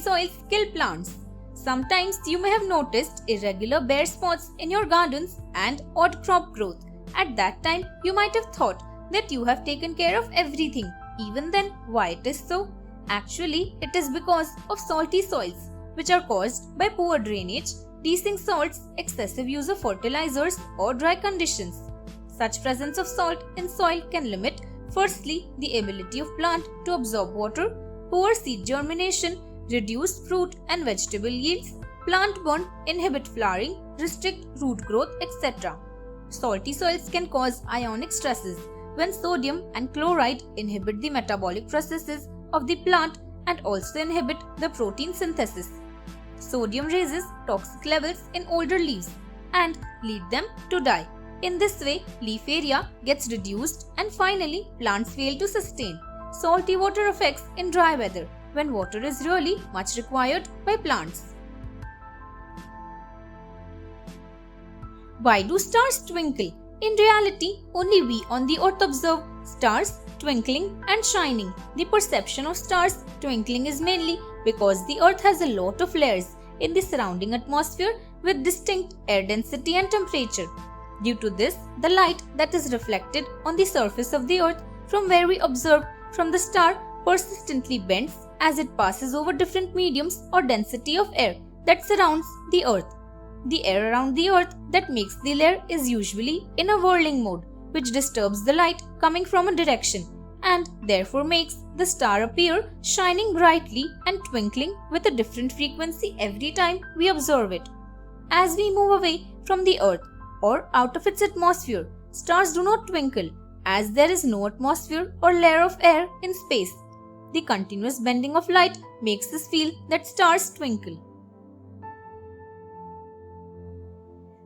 soils kill plants. Sometimes you may have noticed irregular bare spots in your gardens and odd crop growth. At that time, you might have thought that you have taken care of everything. Even then, why it is so? Actually, it is because of salty soils, which are caused by poor drainage, desync salts, excessive use of fertilizers, or dry conditions. Such presence of salt in soil can limit, firstly, the ability of plant to absorb water, poor seed germination, reduce fruit and vegetable yields, plant burn, inhibit flowering, restrict root growth, etc. Salty soils can cause ionic stresses when sodium and chloride inhibit the metabolic processes of the plant and also inhibit the protein synthesis. Sodium raises toxic levels in older leaves and lead them to die. In this way, leaf area gets reduced and finally plants fail to sustain. Salty water effects in dry weather when water is really much required by plants. Why do stars twinkle? In reality, only we on the earth observe stars twinkling and shining. The perception of stars twinkling is mainly because the earth has a lot of layers in the surrounding atmosphere with distinct air density and temperature. Due to this, the light that is reflected on the surface of the earth from where we observe from the star persistently bends as it passes over different mediums or density of air that surrounds the earth. The air around the earth that makes the layer is usually in a whirling mode, which disturbs the light coming from a direction and therefore makes the star appear shining brightly and twinkling with a different frequency every time we observe it. As we move away from the earth or out of its atmosphere, stars do not twinkle as there is no atmosphere or layer of air in space. The continuous bending of light makes us feel that stars twinkle.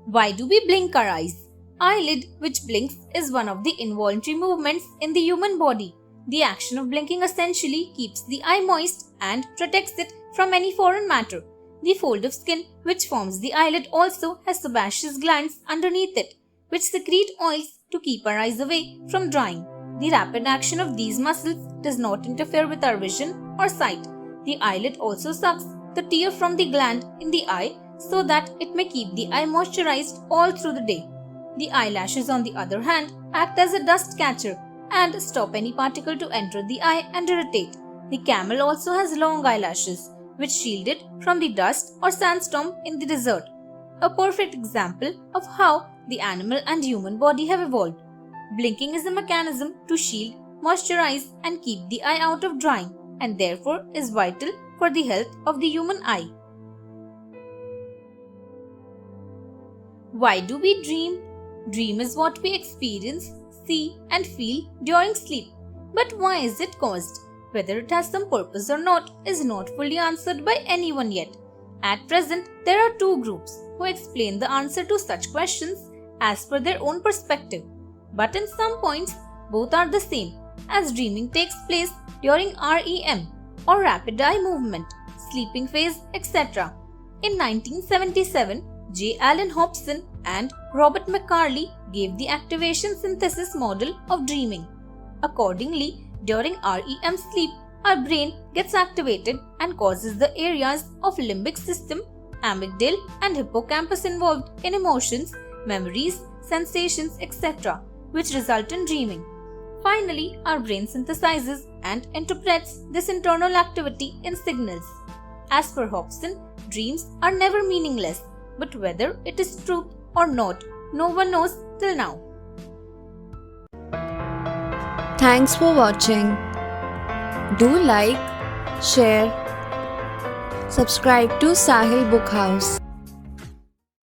Why do we blink our eyes? Eyelid, which blinks, is one of the involuntary movements in the human body. The action of blinking essentially keeps the eye moist and protects it from any foreign matter. The fold of skin which forms the eyelid also has sebaceous glands underneath it, which secrete oils to keep our eyes away from drying. The rapid action of these muscles does not interfere with our vision or sight. The eyelid also sucks the tear from the gland in the eye so that it may keep the eye moisturized all through the day. The eyelashes, on the other hand, act as a dust catcher and stop any particle to enter the eye and irritate. The camel also has long eyelashes, which shield it from the dust or sandstorm in the desert. A perfect example of how the animal and human body have evolved. Blinking is a mechanism to shield, moisturize, and keep the eye out of drying, and therefore is vital for the health of the human eye. Why do we dream? Dream is what we experience, see, and feel during sleep. But why is it caused? Whether it has some purpose or not is not fully answered by anyone yet. At present, there are two groups who explain the answer to such questions as per their own perspective. But in some points, both are the same, as dreaming takes place during REM or rapid eye movement, sleeping phase, etc. In 1977, J. Allen Hobson and Robert McCarley gave the activation synthesis model of dreaming. Accordingly, during REM sleep, our brain gets activated and causes the areas of limbic system, amygdala and hippocampus involved in emotions, memories, sensations, etc., which result in dreaming. Finally, our brain synthesizes and interprets this internal activity in signals. As per Hobson, dreams are never meaningless, but whether it is truth or not, no one knows till now. Thanks for watching. Do like, share, subscribe to Sahil Book House.